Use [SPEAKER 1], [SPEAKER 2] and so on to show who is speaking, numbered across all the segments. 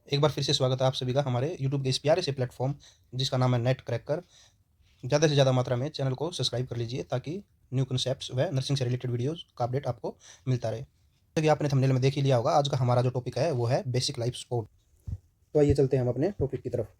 [SPEAKER 1] एक बार फिर से स्वागत है आप सभी का हमारे यूट्यूब के इस प्यारे से प्लेटफॉर्म जिसका नाम है नेट क्रैकर। ज़्यादा से ज़्यादा मात्रा में चैनल को सब्सक्राइब कर लीजिए ताकि न्यू कंसेप्ट्स व नर्सिंग से रिलेटेड वीडियोज़ का अपडेट आपको मिलता रहे। जैसे कि आपने थंबनेल में देख ही लिया होगा, आज का हमारा जो टॉपिक है वो है बेसिक लाइफ सपोर्ट। तो आइए चलते हैं हम अपने टॉपिक की तरफ।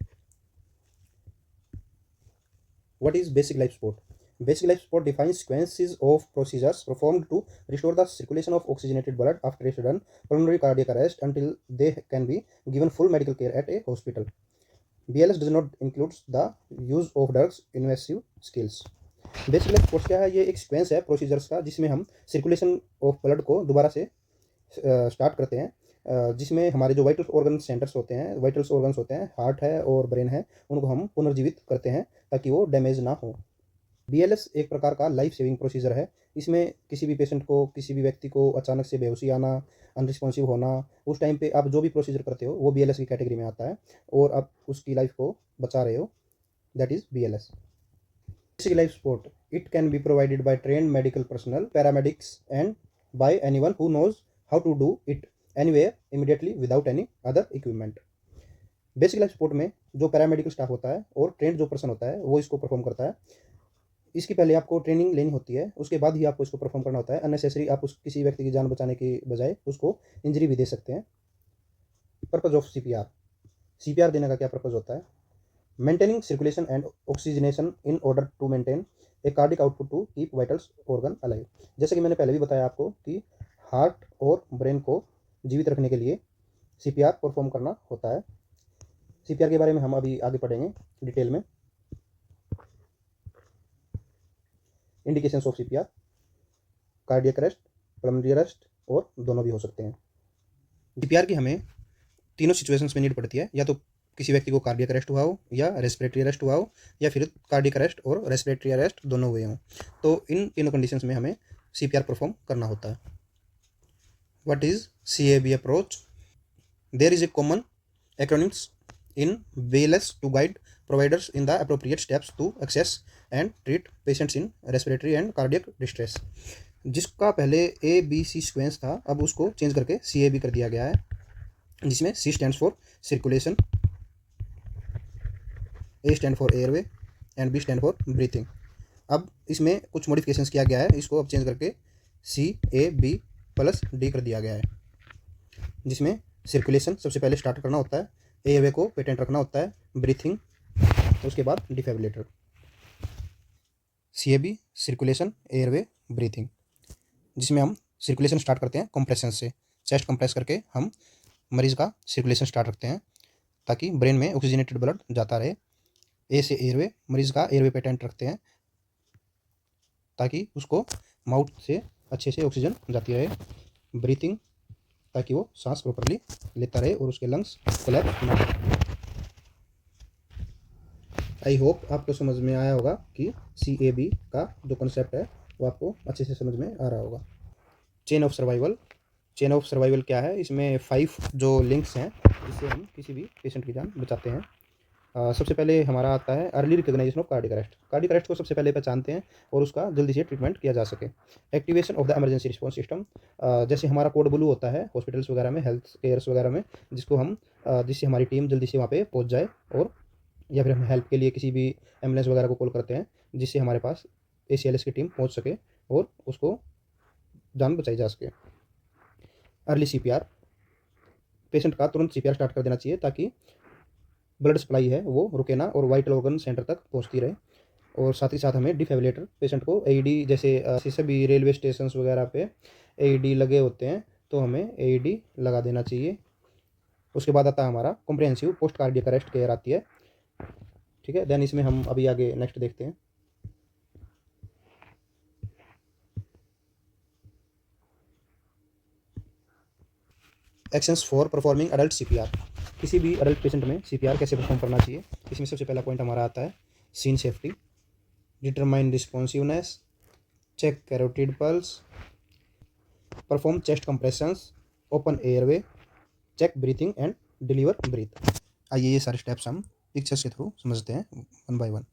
[SPEAKER 1] What is basic life support? Basic life support defines sequences of procedures performed to restore the circulation of oxygenated blood after a sudden pulmonary cardiac arrest until they can be given full medical care at a hospital. BLS does not include the use of drugs invasive skills. Basic life supports क्या है? ये एक sequence है procedures का जिसमें हम circulation of blood को दोबारा से स्टार्ट करते हैं, जिसमें हमारे जो वाइटल ऑर्गन सेंटर्स होते हैं, वाइटल्स ऑर्गन्स होते हैं, हार्ट है और ब्रेन है, उनको हम पुनर्जीवित करते हैं ताकि वो डैमेज ना हो। बीएलएस एक प्रकार का लाइफ सेविंग प्रोसीजर है। इसमें किसी भी पेशेंट को, किसी भी व्यक्ति को अचानक से बेहोशी आना, अनरिस्पॉन्सिव होना, उस टाइम पे आप जो भी प्रोसीजर करते हो वो बीएलएस की कैटेगरी में आता है और आप उसकी लाइफ को बचा रहे हो, that is BLS. Basic life support. It can be provided by trained medical personnel, paramedics, and by anyone who knows how to do it anywhere immediately without any other equipment. Basic life support में जो paramedical staff होता है और trend जो person होता है वो इसको परफॉर्म करता है। इसकी पहले आपको ट्रेनिंग लेनी होती है, उसके बाद ही आपको इसको परफॉर्म करना होता है। अननेसेसरी आप उस किसी व्यक्ति की जान बचाने की बजाय उसको इंजरी भी दे सकते हैं। Purpose of CPR. सीपीआर देने का क्या पर्पज होता है? Maintaining circulation and oxygenation in order to maintain a cardiac output to keep vitals organ alive. जैसे कि मैंने पहले भी बताया आपको कि हार्ट और ब्रेन को जीवित रखने के लिए सीपीआर परफॉर्म करना होता है। सीपीआर के बारे में हम अभी आगे पढ़ेंगे डिटेल में। Indications of CPR: cardiac arrest, pulmonary arrest और दोनों भी हो सकते हैं। सीपीआर की हमें तीनों सिचुएशंस में नीड पड़ती है, या तो किसी व्यक्ति को कार्डियक अरेस्ट हुआ हो, या रेस्पिरेटरी अरेस्ट हुआ हो, या फिर कार्डियक अरेस्ट और रेस्पिरेटरी अरेस्ट दोनों हुए हों। तो इन तीनों कंडीशंस में हमें सीपीआर परफॉर्म करना होता है। What is CAB approach? There is a common acronyms in BLS to guide providers in the appropriate steps to access and treat patients in respiratory and cardiac distress। जिसका पहले A B C sequence था, अब उसको change करके सी A B कर दिया गया है, जिसमें C stands for circulation, A stand for airway and B stand for breathing. अब इसमें कुछ मॉडिफिकेशंस किया गया है, इसको अब चेंज करके सी ए बी प्लस डी कर दिया गया है, जिसमें सर्कुलेशन सबसे पहले स्टार्ट करना होता है, एयरवे को पेटेंट रखना होता है, ब्रीथिंग उसके बाद defibrillator. C A B circulation, airway, breathing, जिसमें हम सर्कुलेशन स्टार्ट करते हैं कंप्रेशन से। चेस्ट कंप्रेस करके हम मरीज़ का सर्कुलेशन स्टार्ट रखते हैं ताकि ब्रेन में ऑक्सीजनेटेड ब्लड जाता रहे। ए से एयरवे, मरीज़ का एयरवे पेटेंट रखते हैं ताकि उसको माउथ से अच्छे से ऑक्सीजन जाती रहे। ब्रीथिंग, ताकि वो सांस प्रॉपरली लेता रहे और उसके लंग्स कोलैप्स ना हो। आई होप आपको समझ में आया होगा कि सी ए बी का जो कॉन्सेप्ट है वो आपको अच्छे से समझ में आ रहा होगा। Chain of survival. Chain of survival क्या है? इसमें 5 जो लिंक्स हैं जिससे हम किसी भी पेशेंट की जान बचाते हैं। सबसे पहले हमारा आता है early recognisation of cardiac arrest. Cardiac arrest को सबसे पहले पहचानते हैं और उसका जल्दी से ट्रीटमेंट किया जा सके। Activation of the emergency response system, जैसे हमारा कोड ब्लू होता है हॉस्पिटल्स वगैरह में, हेल्थ केयर्स वगैरह में, जिसको हम जिससे हमारी टीम जल्दी से वहाँ पे पहुँच जाए, और या फिर हम हेल्प के लिए किसी भी एम्बुलेंस वगैरह को कॉल करते हैं जिससे हमारे पास ACLS की टीम पहुँच सके और उसको जान बचाई जा सके। अर्ली सीपीआर, पेशेंट का तुरंत सीपीआर स्टार्ट कर देना चाहिए ताकि ब्लड सप्लाई है वो रुके ना और वाइटल ऑर्गन सेंटर तक पहुंचती रहे। और साथ ही साथ हमें डिफिब्रिलेटर, पेशेंट को AED, जैसे सभी रेलवे स्टेशन वगैरह पे AED लगे होते हैं तो हमें AED लगा देना चाहिए। उसके बाद आता है हमारा comprehensive post cardiac arrest care आती है, ठीक है। देन इसमें हम अभी आगे नेक्स्ट देखते हैं। Actions for performing adult CPR. किसी भी अडल्ट पेशेंट में सीपीआर कैसे परफॉर्म करना चाहिए? इसमें सबसे पहला पॉइंट हमारा आता है scene safety, determine responsiveness, check carotid pulse, perform chest compressions, open airway, check breathing and deliver breath. आइए ये सारे स्टेप्स हम पिक्चर्स के थ्रू समझते हैं one by one.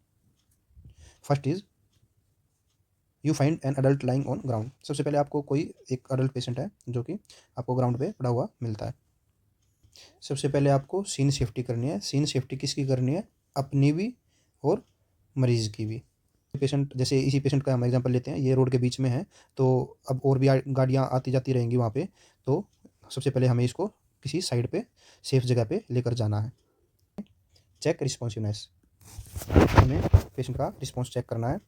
[SPEAKER 1] First is you find an adult lying on ground. सबसे पहले आपको कोई एक अडल्ट पेशेंट है जो कि आपको ग्राउंड पे पड़ा हुआ मिलता है। सबसे पहले आपको सीन सेफ्टी करनी है। सीन सेफ्टी किसकी करनी है? अपनी भी और मरीज़ की भी। पेशेंट, जैसे इसी पेशेंट का हम एग्जांपल लेते हैं, ये रोड के बीच में है, तो अब और भी गाड़ियाँ आती जाती रहेंगी वहाँ पे, तो सबसे पहले हमें इसको किसी साइड पे सेफ जगह पे लेकर जाना है। चेक रिस्पॉन्सिवनेस, हमें पेशेंट का रिस्पॉन्स चेक करना है।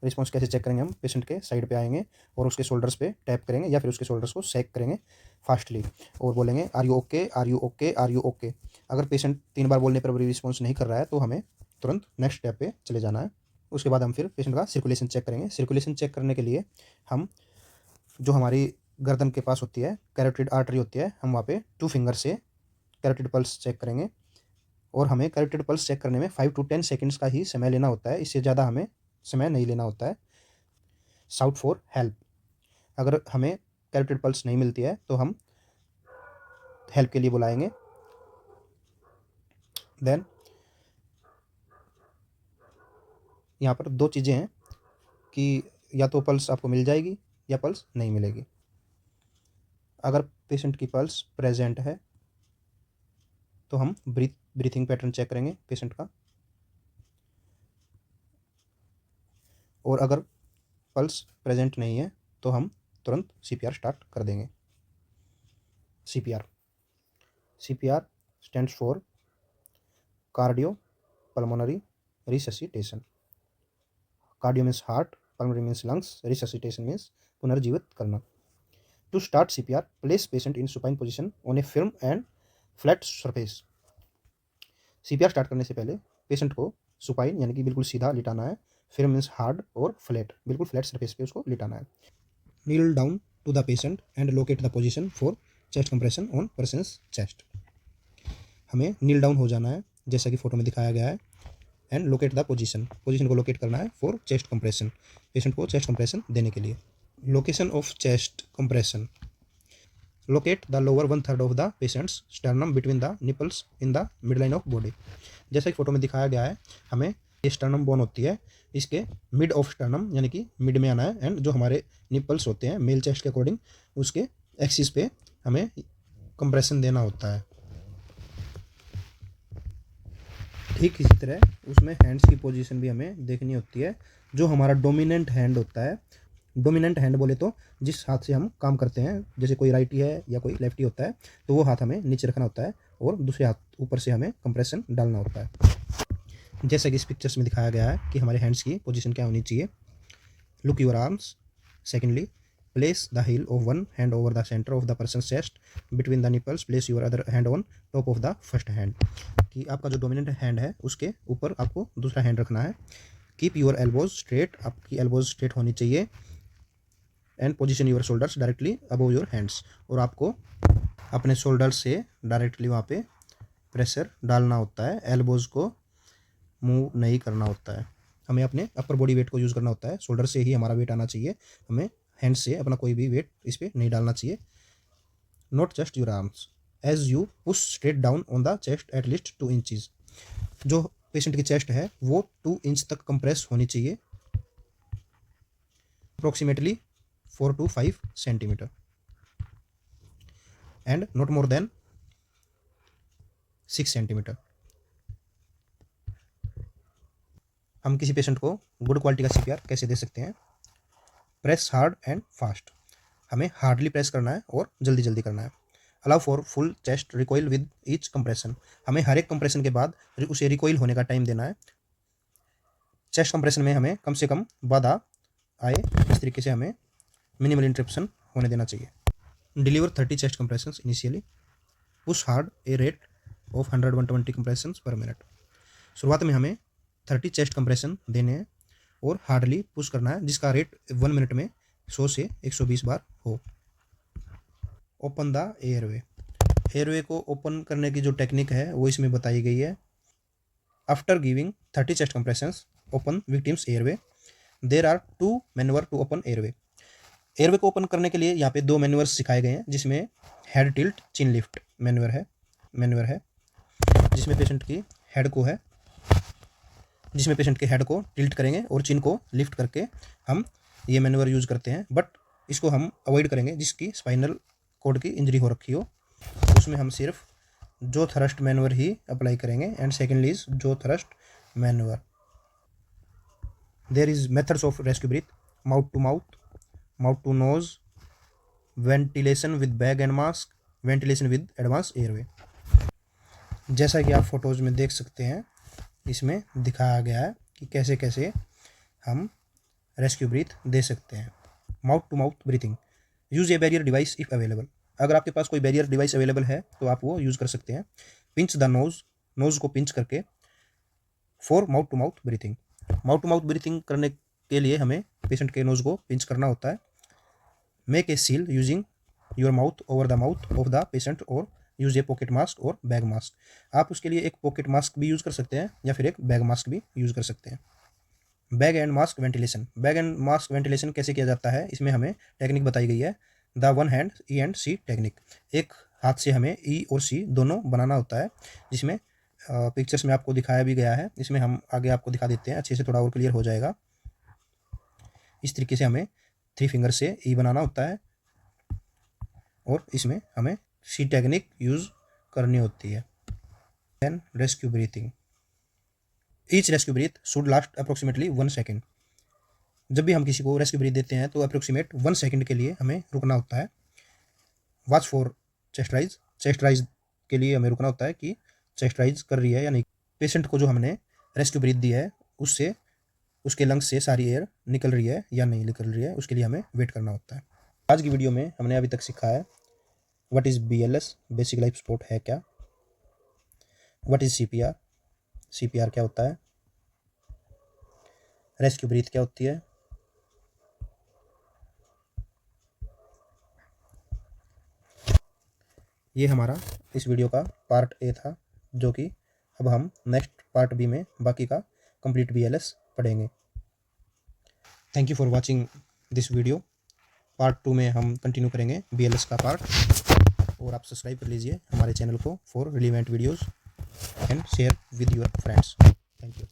[SPEAKER 1] रिस्पॉन्स कैसे चेक करेंगे? हम पेशेंट के साइड पे आएंगे और उसके शोल्डर्स पे टैप करेंगे या फिर उसके शोल्डर्स को सेक करेंगे फास्टली और बोलेंगे are you okay, are you okay, are you okay. अगर पेशेंट 3 बार बोलने पर भी रिस्पॉन्स नहीं कर रहा है तो हमें तुरंत नेक्स्ट स्टेप पे चले जाना है। उसके बाद हम फिर पेशेंट का सर्कुलेशन चेक करेंगे। सर्कुलेशन चेक करने के लिए हम जो हमारी गर्दन के पास होती है कैरोटिड आर्टरी होती है, हम वहाँ पे 2 फिंगर से कैरोटिड पल्स चेक करेंगे और हमें कैरोटिड पल्स चेक करने में 5 to 10 सेकंड्स का ही समय लेना होता है, इससे ज़्यादा हमें समय नहीं लेना होता है। शाउट फॉर हेल्प, अगर हमें कैरोटिड पल्स नहीं मिलती है तो हम हेल्प के लिए बुलाएंगे। देन यहाँ पर 2 चीज़ें हैं कि या तो पल्स आपको मिल जाएगी या पल्स नहीं मिलेगी। अगर पेशेंट की पल्स प्रेजेंट है तो हम ब्रीथिंग पैटर्न चेक करेंगे पेशेंट का, और अगर पल्स प्रेजेंट नहीं है तो हम तुरंत सीपीआर स्टार्ट कर देंगे। CPR stands for cardio pulmonary resuscitation. Cardio means heart, pulmonary means lungs, resuscitation means पुनर्जीवित करना। To start CPR, place patient in supine position on a firm and flat surface. CPR start करने से पहले patient को supine यानी कि बिल्कुल सीधा लिटाना है, फिर मीन्स हार्ड और फ्लैट, बिल्कुल फ्लैट सरफेस पे उसको लिटाना है। Kneel down to the patient and locate the position for chest compression on person's chest. हमें नील डाउन हो जाना है जैसा कि फोटो में दिखाया गया है, एंड लोकेट द पोजीशन को लोकेट करना है फॉर चेस्ट कंप्रेशन, पेशेंट को चेस्ट कंप्रेशन देने के लिए। Location of chest compression, locate the lower 1/3 of the patients sternum between the nipples in the mid line of body. जैसा कि photo में दिखाया गया है, हमें ये स्टर्नम बोन होती है, इसके मिड ऑफ स्टर्नम यानी कि मिड में आना है, एंड जो हमारे निपल्स होते हैं मेल चेस्ट के अकॉर्डिंग उसके एक्सिस पे हमें कंप्रेशन देना होता है। ठीक इसी तरह उसमें हैंड्स की पोजीशन भी हमें देखनी होती है। जो हमारा डोमिनेंट हैंड होता है, डोमिनेंट हैंड बोले तो जिस हाथ से हम काम करते हैं, जैसे कोई राइटी है या कोई लेफ्टी होता है तो वो हाथ हमें नीचे रखना होता है और दूसरे हाथ ऊपर से हमें कंप्रेशन डालना होता है। जैसा कि इस पिक्चर्स में दिखाया गया है कि हमारे हैंड्स की पोजीशन क्या होनी चाहिए। Look your arms. Secondly, place the heel of one hand over the center of the person's chest between the nipples. Place your other hand on top of the first hand. कि आपका जो dominant hand है उसके ऊपर आपको दूसरा hand रखना है। कीप योर एल्बोज स्ट्रेट, आपकी एल्बोज स्ट्रेट होनी चाहिए। And position your shoulders directly above your hands, और आपको अपने शोल्डर से डायरेक्टली वहाँ पे प्रेशर डालना होता है, एल्बोज को मूव नहीं करना होता है। हमें अपने अपर बॉडी वेट को यूज़ करना होता है, शोल्डर से ही हमारा वेट आना चाहिए, हमें हैंड से अपना कोई भी वेट इस पर नहीं डालना चाहिए। Not just your arms as you push straight down on the chest at least 2 inches. जो पेशेंट की चेस्ट है वो 2 इंच तक कंप्रेस होनी चाहिए, approximately 4 to 5 centimetre, and not more than 6 centimetre. हम किसी पेशेंट को गुड क्वालिटी का सीपीआर कैसे दे सकते हैं? प्रेस हार्ड एंड फास्ट, हमें हार्डली प्रेस करना है और जल्दी जल्दी करना है। Allow for full chest recoil with each compression, हमें हर एक कंप्रेशन के बाद उसे रिकॉइल होने का टाइम देना है। चेस्ट कंप्रेशन में हमें कम से कम बाधा आए, इस तरीके से हमें मिनिमल इंटरप्शन होने देना चाहिए। Deliver 30 chest compressions initially, push hard a rate of 100-120 compressions पर मिनट। शुरुआत में हमें 30 चेस्ट कंप्रेशन देने हैं और हार्डली पुश करना है, जिसका रेट 1 मिनट में 100 से 120 बार हो। ओपन द एयरवे, एयरवे को ओपन करने की जो टेक्निक है वो इसमें बताई गई है। After giving 30 chest compressions, open victims airway. There are 2 manoeuvre to open airway. Airway को ओपन करने के लिए यहाँ पे 2 मैन्यूवर्स सिखाए गए हैं, जिसमें हेड टिल्ट, चिन लिफ्ट मैन्यूवर है, जिसमें पेशेंट की हेड को है, जिसमें पेशेंट के हेड को टिल्ट करेंगे और चिन को लिफ्ट करके हम ये मैन्यूवर यूज़ करते हैं। बट इसको हम अवॉइड करेंगे जिसकी स्पाइनल कॉर्ड की इंजरी हो रखी हो। उसमें हम सिर्फ जो थ्रस्ट मैनूवर ही अप्लाई करेंगे। एंड सेकेंडली इज जो thrust manoeuvre. There is methods of rescue breath: mouth to nose, ventilation with bag and mask, ventilation with advance airway. जैसा कि आप फोटोज़ में देख सकते हैं, इसमें दिखाया गया है कि कैसे कैसे हम रेस्क्यू ब्रीथ दे सकते हैं। Mouth to mouth breathing: use a barrier device if available. अगर आपके पास कोई बैरियर डिवाइस अवेलेबल है तो आप वो यूज़ कर सकते हैं। पिंच द नोज़ को पिंच करके। For mouth to mouth breathing, mouth to mouth breathing करने के लिए हमें पेशेंट के नोज़ को पिंच करना होता है। Make a seal using your mouth over the mouth of the patient और यूज़ ए पॉकेट मास्क और बैग मास्क। आप उसके लिए एक पॉकेट मास्क भी यूज़ कर सकते हैं या फिर एक बैग मास्क भी यूज़ कर सकते हैं। Bag and mask ventilation: bag and mask ventilation कैसे किया जाता है, इसमें हमें टेक्निक बताई गई है। The one hand E and C technique: एक हाथ से हमें ई और सी दोनों बनाना होता है, जिसमें पिक्चर्स में आपको दिखाया भी गया है। इसमें हम आगे आपको दिखा देते हैं, अच्छे से थोड़ा और क्लियर हो जाएगा। इस तरीके से हमें 3 फिंगर से ई बनाना होता है और इसमें हमें सी टेक्निक यूज़ करनी होती है। Then rescue breathing: each rescue breath should last approximately 1 second. जब भी हम किसी को रेस्क्यू ब्रीथ देते हैं तो अप्रोक्सीमेट 1 सेकेंड के लिए हमें रुकना होता है। Watch for chest rise: chest rise के लिए हमें रुकना होता है कि चेस्ट राइज कर रही है या नहीं। पेशेंट को जो हमने रेस्क्यू ब्रीथ दी है उससे उसके लंग्स से सारी एयर निकल रही है या नहीं निकल रही है, उसके लिए हमें वेट करना होता है। आज की वीडियो में हमने अभी तक सीखा है what is BLS, basic life support है क्या, व्हाट इज़ CPR, CPR क्या होता है, रेस्क्यू ब्रीथ क्या होती है। ये हमारा इस वीडियो का पार्ट A था, जो कि अब हम नेक्स्ट पार्ट B में बाकी का कंप्लीट BLS पढ़ेंगे। Thank you for watching this video. Part 2 में हम कंटिन्यू करेंगे BLS का पार्ट, और आप सब्सक्राइब कर लीजिए हमारे चैनल को for relevant videos and share with your friends. Thank you.